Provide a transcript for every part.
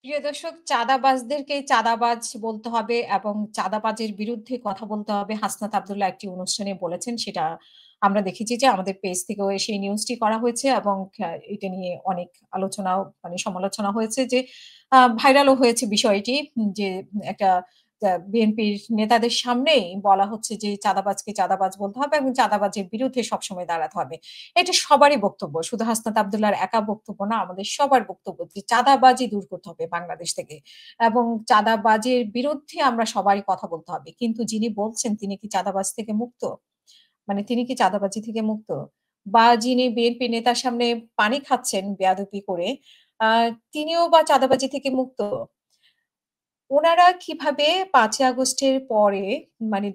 প্রিয় দর্শক, চাঁদাবাজদেরকে চাঁদাবাজ বলতে হবে এবং চাঁদাবাজের বিরুদ্ধে কথা বলতে হবে। হাসনাত আব্দুল্লাহ একটি অনুষ্ঠানে বলেছেন। সেটা আমরা দেখেছি যে আমাদের পেজ থেকেও সেই নিউজটি করা হয়েছে এবং এটা নিয়ে অনেক আলোচনাও সমালোচনা হয়েছে যে ভাইরালও হয়েছে বিষয়টি। যে একটা বিএনপির নেতাদের সামনেই বলা হচ্ছে যে চাঁদাবাজকে চাঁদাবাজ বলতে হবে এবং চাঁদাবাজের বিরুদ্ধে সবসময় দাঁড়াতে হবে। এটা সবারই বক্তব্য। শুধু হাসনাত আব্দুল্লাহর একা বক্তব্য না, আমাদের সবার বক্তব্য যে চাঁদাবাজি দূর করতে হবে বাংলাদেশ থেকে। এবং চাঁদাবাজির বিরুদ্ধে আমরা সবারই কথা বলতে হবে। কিন্তু যিনি বলছেন তিনি কি চাঁদাবাজ থেকে মুক্ত? মানে তিনি কি চাঁদাবাজি থেকে মুক্ত? বা যিনি বিএনপি নেতার সামনে পানি খাচ্ছেন বেয়াদবি করে, আ তিনিও বা চাঁদাবাজি থেকে মুক্ত? উনারা কিভাবে ৫ই আগস্টের পরে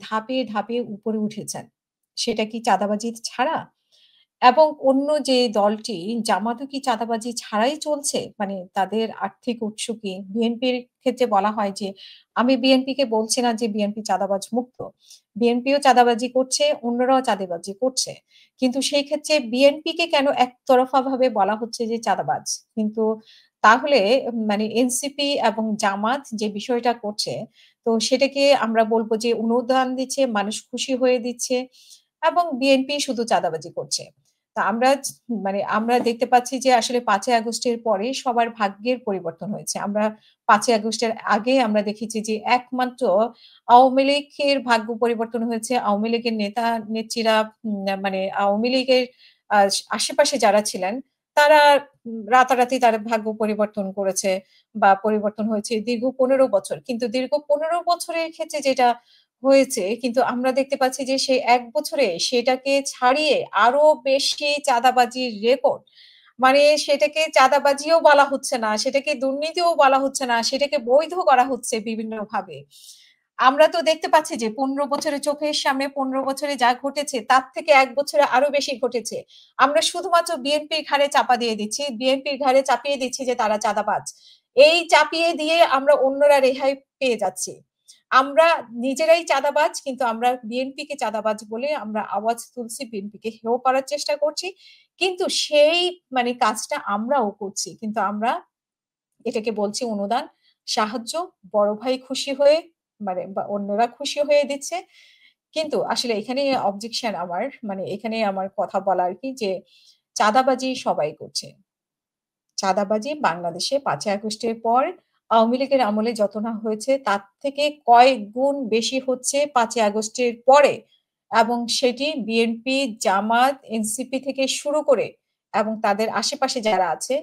ধাপে, ধাপে উপরে উঠেছেন? সেটা কি চাঁদাবাজি ছাড়া? এবং অন্য যে দলটি জামাতও কি চাঁদাবাজি ছাড়াই চলছে? মানে তাদের আর্থিক উৎস কি? বিএনপির ক্ষেত্রে বলা হয় যে, আমি বিএনপিকে বলছি না যে বিএনপি চাঁদাবাজ মুক্ত। বিএনপিও চাঁদাবাজি করছে, অন্যরাও চাঁদাবাজি করছে। কিন্তু সেই ক্ষেত্রে বিএনপিকে কেন একতরফাভাবে বলা হচ্ছে যে চাঁদাবাজ? কিন্তু তাহলে এনসিপি এবং জামাত যে বিষয়টা করছে, তো সেটাকে আমরা বলব যে অনুদান দিচ্ছে, মানুষ খুশি হয়ে দিচ্ছে এবং বিএনপি শুধু চাঁদাবাজি করছে। তো আমরা দেখতে পাচ্ছি যে আসলে ৫ই আগস্টের পরে সবার ভাগ্যের পরিবর্তন হয়েছে। আমরা ৫ই আগস্টের আগে আমরা দেখেছি যে একমাত্র আওয়ামী লীগের ভাগ্য পরিবর্তন হয়েছে। আওয়ামী লীগের নেতা-নেত্রীরা আওয়ামী লীগের আশেপাশে যারা ছিলেন তারা রাতারাতি তার ভাগ্য পরিবর্তন করেছে বা পরিবর্তন হয়েছে দীর্ঘ ১৫ বছর। কিন্তু দীর্ঘ ১৫ বছরের ক্ষেত্রে যেটা হয়েছে কিন্তু আমরা দেখতে পাচ্ছি যে সেই ১ বছরে সেটাকে ছাড়িয়ে আরো বেশি চাঁদাবাজির রেকর্ড। সেটাকে চাঁদাবাজিও বলা হচ্ছে না, সেটাকে দুর্নীতিও বলা হচ্ছে না, সেটাকে বৈধ করা হচ্ছে বিভিন্নভাবে। আমরা তো দেখতে পাচ্ছি যে ১৫ বছরে চোখের সামনে ১৫ বছরে যা ঘটেছে তার থেকে ১ বছরে আরো বেশি ঘটেছে। আমরা শুধুমাত্র বিএনপির ঘাড়ে চাপা দিয়ে দিচ্ছি। বিএনপির ঘাড়ে চাপিয়ে দিচ্ছি যে তারা চাঁদাবাজ। এই চাপিয়ে দিয়ে আমরা অন্যরা রেহাই পেয়ে যাচ্ছি। আমরা নিজেরাই চাঁদাবাজ কিন্তু আমরা বিএনপিকে চাঁদাবাজ বলে আমরা আওয়াজ তুলছি, বিএনপিকে হেয় করার চেষ্টা করছি। কিন্তু সেই কাজটা আমরাও করছি। কিন্তু আমরা এটাকে বলছি অনুদান, সাহায্য, বড় ভাই খুশি হয়ে বা অন্যরা খুশি হয়ে দিচ্ছে। কিন্তু আসলে এখানেই অবজেকশন আমার এখানেই আমার কথা বলা আরকি যে চাঁদাবাজি সবাই করছে। চাঁদাবাজি বাংলাদেশে ৫ই আগস্টের পর আওয়ামী লীগের আমলে যত না হয়েছে তার থেকে কয়েক গুণ বেশি হচ্ছে ৫ই আগস্টের পরে। এবং সেটি বিএনপি, জামাত, এনসিপি থেকে শুরু করে এবং তাদের আশেপাশে যারা আছে,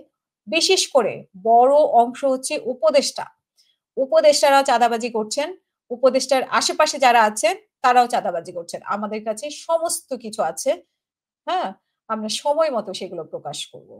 বিশেষ করে বড় অংশ হচ্ছে উপদেষ্টা। উপদেষ্টারাও চাঁদাবাজি করছেন। উপদেষ্টার আশেপাশে যারা আছেন তারাও চাঁদাবাজি করছেন। আমাদের কাছে সমস্ত কিছু আছে। হ্যাঁ? আমরা সময় মতো সেগুলো প্রকাশ করব।